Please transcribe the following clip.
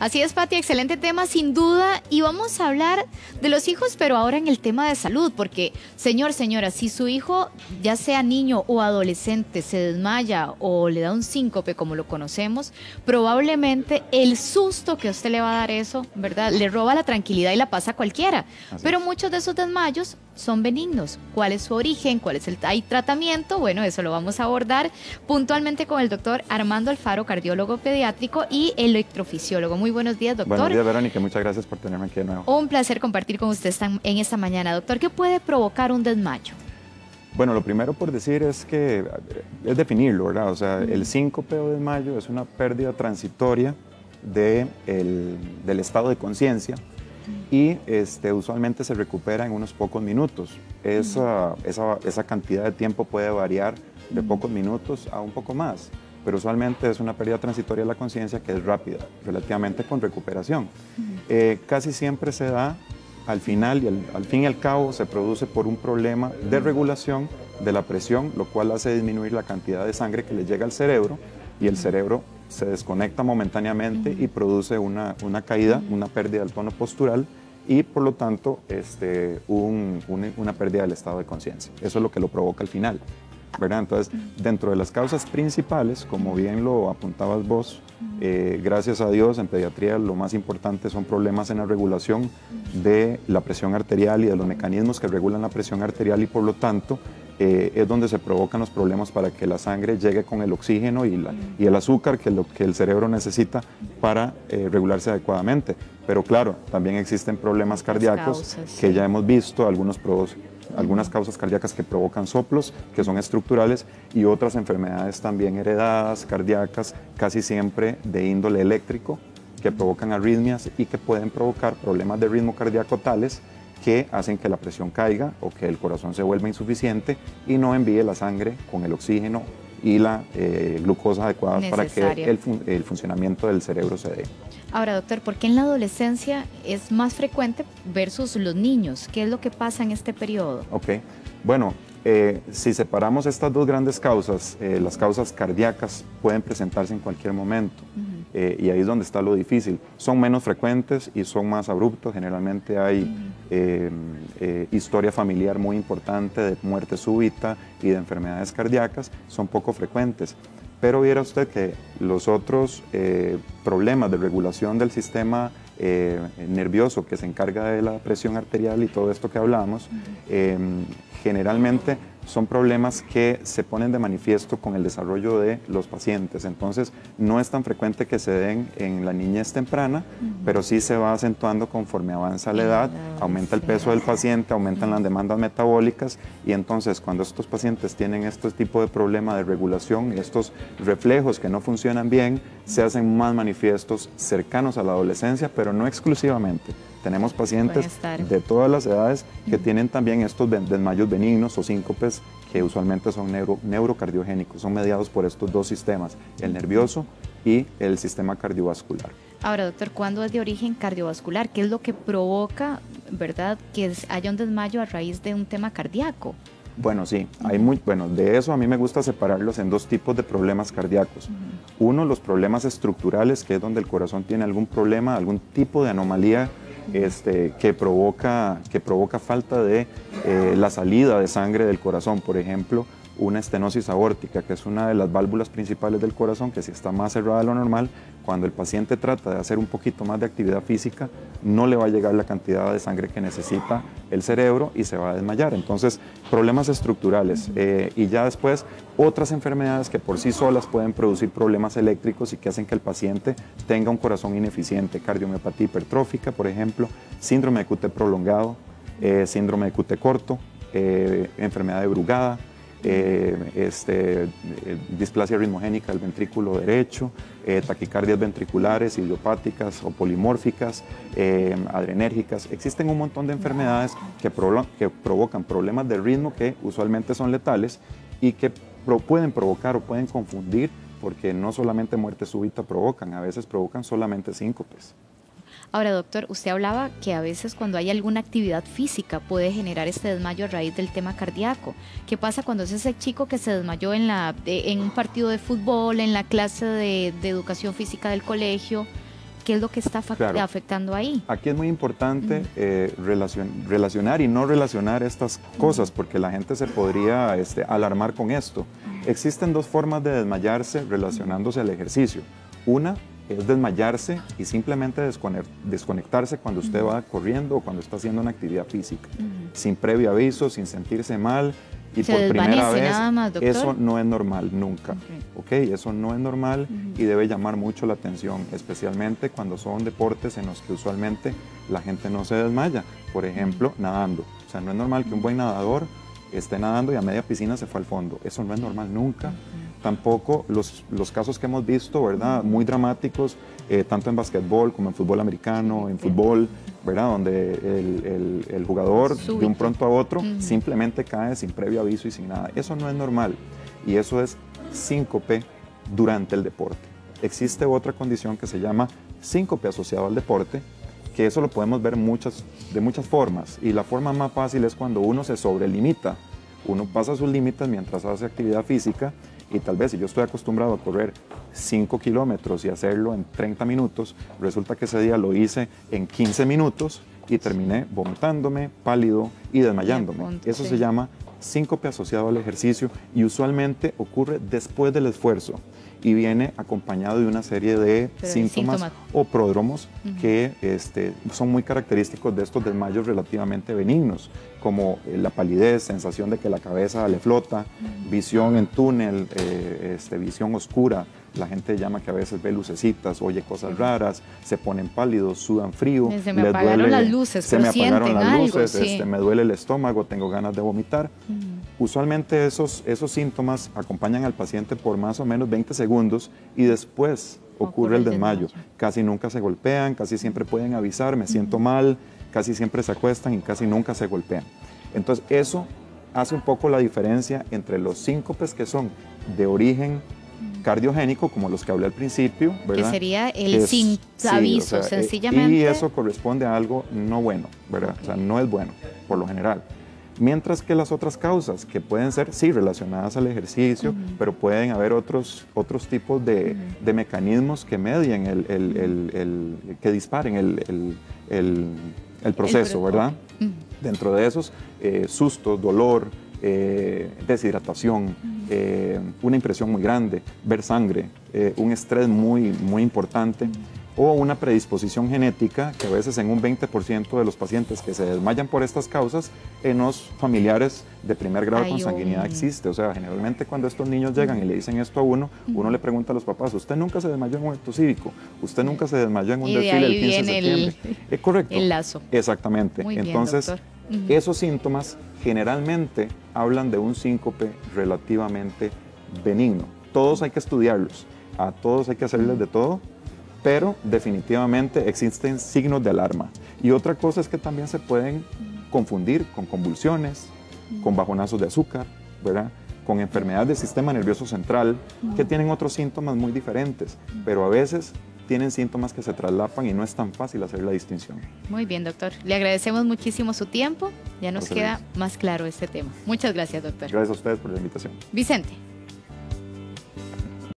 Así es, Pati, excelente tema sin duda, y vamos a hablar de los hijos, pero ahora en el tema de salud, porque señora, si su hijo, ya sea niño o adolescente, se desmaya o le da un síncope como lo conocemos, probablemente el susto que usted le va a dar eso, ¿verdad? Le roba la tranquilidad y la pasa a cualquiera, pero muchos de esos desmayos son benignos. ¿Cuál es su origen? ¿Hay tratamiento? Bueno, eso lo vamos a abordar puntualmente con el doctor Armando Alfaro, cardiólogo pediátrico y electrofisiólogo. Muy buenos días, doctor. Buenos días, Verónica. Muchas gracias por tenerme aquí de nuevo. Un placer compartir con usted en esta mañana. Doctor, ¿qué puede provocar un desmayo? Bueno, lo primero por decir es que es definirlo, ¿verdad? O sea, el síncope o desmayo es una pérdida transitoria del estado de conciencia y usualmente se recupera en unos pocos minutos. Esa cantidad de tiempo puede variar de pocos minutos a un poco más, pero usualmente es una pérdida transitoria de la conciencia que es rápida, relativamente con recuperación. Casi siempre se da al final y al fin y al cabo se produce por un problema de regulación de la presión, lo cual hace disminuir la cantidad de sangre que le llega al cerebro y el cerebro se desconecta momentáneamente y produce una caída, una pérdida del tono postural y por lo tanto una pérdida del estado de conciencia. Eso es lo que lo provoca al final, ¿verdad? Entonces, dentro de las causas principales, como bien lo apuntabas vos, gracias a Dios en pediatría lo más importante son problemas en la regulación de la presión arterial y de los mecanismos que regulan la presión arterial y por lo tanto es donde se provocan los problemas para que la sangre llegue con el oxígeno y el azúcar que el cerebro necesita para regularse adecuadamente. Pero claro, también existen problemas cardíacos que ya hemos visto, algunas causas cardíacas que provocan soplos, que son estructurales, y otras enfermedades también heredadas, cardíacas, casi siempre de índole eléctrico, que provocan arritmias y que pueden provocar problemas de ritmo cardíaco tales que hacen que la presión caiga o que el corazón se vuelva insuficiente y no envíe la sangre con el oxígeno y la glucosa adecuada para que el funcionamiento del cerebro se dé. Ahora, doctor, ¿por qué en la adolescencia es más frecuente versus los niños? ¿Qué es lo que pasa en este periodo? Ok, bueno, si separamos estas dos grandes causas, las causas cardíacas pueden presentarse en cualquier momento. Y ahí es donde está lo difícil. Son menos frecuentes y son más abruptos. Generalmente hay historia familiar muy importante de muerte súbita y de enfermedades cardíacas. Son poco frecuentes. Pero viera usted que los otros problemas de regulación del sistema nervioso que se encarga de la presión arterial y todo esto que hablamos, generalmente son problemas que se ponen de manifiesto con el desarrollo de los pacientes. Entonces, no es tan frecuente que se den en la niñez temprana, pero sí se va acentuando conforme avanza la edad, aumenta el peso del paciente, aumentan las demandas metabólicas y entonces cuando estos pacientes tienen este tipo de problema de regulación, estos reflejos que no funcionan bien, se hacen más manifiestos cercanos a la adolescencia, pero no exclusivamente. Tenemos pacientes de todas las edades que tienen también estos desmayos benignos o síncopes que usualmente son neurocardiogénicos, son mediados por estos dos sistemas, el nervioso y el sistema cardiovascular. Ahora, doctor, ¿cuándo es de origen cardiovascular? ¿Qué es lo que provoca, verdad, que haya un desmayo a raíz de un tema cardíaco? Bueno, sí, de eso a mí me gusta separarlos en dos tipos de problemas cardíacos. Uno, los problemas estructurales, que es donde el corazón tiene algún problema, algún tipo de anomalía que provoca falta de la salida de sangre del corazón, por ejemplo, una estenosis aórtica, que es una de las válvulas principales del corazón, que si está más cerrada de lo normal, cuando el paciente trata de hacer un poquito más de actividad física, no le va a llegar la cantidad de sangre que necesita el cerebro y se va a desmayar. Entonces, problemas estructurales y ya después otras enfermedades que por sí solas pueden producir problemas eléctricos y que hacen que el paciente tenga un corazón ineficiente, cardiomiopatía hipertrófica, por ejemplo, síndrome de QT prolongado, síndrome de QT corto, enfermedad de Brugada, displasia ritmogénica del ventrículo derecho, taquicardias ventriculares, idiopáticas o polimórficas, adrenérgicas. Existen un montón de enfermedades que provocan problemas de ritmo que usualmente son letales y que pueden provocar o pueden confundir porque no solamente muerte súbita provocan, a veces provocan solamente síncopes. Ahora, doctor, usted hablaba que a veces cuando hay alguna actividad física puede generar este desmayo a raíz del tema cardíaco. ¿Qué pasa cuando es ese chico que se desmayó en un partido de fútbol, en la clase de educación física del colegio? qué es lo que está afectando ahí. Aquí es muy importante relacionar y no relacionar estas cosas, porque la gente se podría alarmar con esto. Existen dos formas de desmayarse relacionándose al ejercicio. Una es desmayarse y simplemente desconectarse cuando usted va corriendo o cuando está haciendo una actividad física, sin previo aviso, sin sentirse mal. Y por primera vez, nada más, doctor. Eso no es normal, nunca. Okay. Eso no es normal y debe llamar mucho la atención, especialmente cuando son deportes en los que usualmente la gente no se desmaya. Por ejemplo, nadando. O sea, no es normal que un buen nadador esté nadando y a media piscina se fue al fondo. Eso no es normal nunca. Tampoco los casos que hemos visto, ¿verdad? Muy dramáticos, tanto en basquetbol como en fútbol americano, en fútbol, ¿verdad? Donde el jugador de un pronto a otro simplemente cae sin previo aviso y sin nada. Eso no es normal y eso es síncope durante el deporte. Existe otra condición que se llama síncope asociado al deporte, que eso lo podemos ver de muchas formas y la forma más fácil es cuando uno se sobrelimita. Uno pasa sus límites mientras hace actividad física y tal vez si yo estoy acostumbrado a correr 5 kilómetros y hacerlo en 30 minutos, resulta que ese día lo hice en 15 minutos y terminé vomitándome, pálido y desmayándome. Eso se llama síncope asociado al ejercicio y usualmente ocurre después del esfuerzo y viene acompañado de una serie de síntomas o pródromos que son muy característicos de estos desmayos relativamente benignos, como la palidez, sensación de que la cabeza le flota, visión en túnel, visión oscura. La gente llama que a veces ve lucecitas, oye cosas raras, se ponen pálidos, sudan frío. Se me apagaron las luces, se me apagaron las luces, sí. Me duele el estómago, tengo ganas de vomitar. Usualmente esos síntomas acompañan al paciente por más o menos 20 segundos y después ocurre el desmayo. Casi nunca se golpean, casi siempre pueden avisar, me siento mal, casi siempre se acuestan y casi nunca se golpean. Entonces eso hace un poco la diferencia entre los síncopes que son de origen cardiogénico, como los que hablé al principio, ¿verdad? Que sería el sin aviso, o sea, sencillamente. Y eso corresponde a algo no bueno, ¿verdad? O sea, no es bueno, por lo general. Mientras que las otras causas, que pueden ser, sí, relacionadas al ejercicio, pero pueden haber otros tipos de mecanismos que medien, que disparen el proceso, ¿verdad? Dentro de esos, sustos, dolor, deshidratación, una impresión muy grande, ver sangre, un estrés muy importante o una predisposición genética que a veces en un 20% de los pacientes que se desmayan por estas causas en los familiares de primer grado de consanguinidad existe. O sea, generalmente cuando estos niños llegan y le dicen esto a uno le pregunta a los papás, ¿usted nunca se desmayó en un acto cívico? ¿Usted nunca se desmayó en un desfile el 15 de septiembre? Correcto. El lazo. Exactamente. Muy bien, entonces, doctor. Esos síntomas generalmente hablan de un síncope relativamente benigno. Todos hay que estudiarlos, a todos hay que hacerles de todo, pero definitivamente existen signos de alarma. Y otra cosa es que también se pueden confundir con convulsiones, con bajonazos de azúcar, ¿verdad? Con enfermedades del sistema nervioso central, que tienen otros síntomas muy diferentes, pero a veces tienen síntomas que se traslapan y no es tan fácil hacer la distinción. Muy bien, doctor. Le agradecemos muchísimo su tiempo. Ya nos queda más claro este tema. Muchas gracias, doctor. Gracias a ustedes por la invitación. Vicente.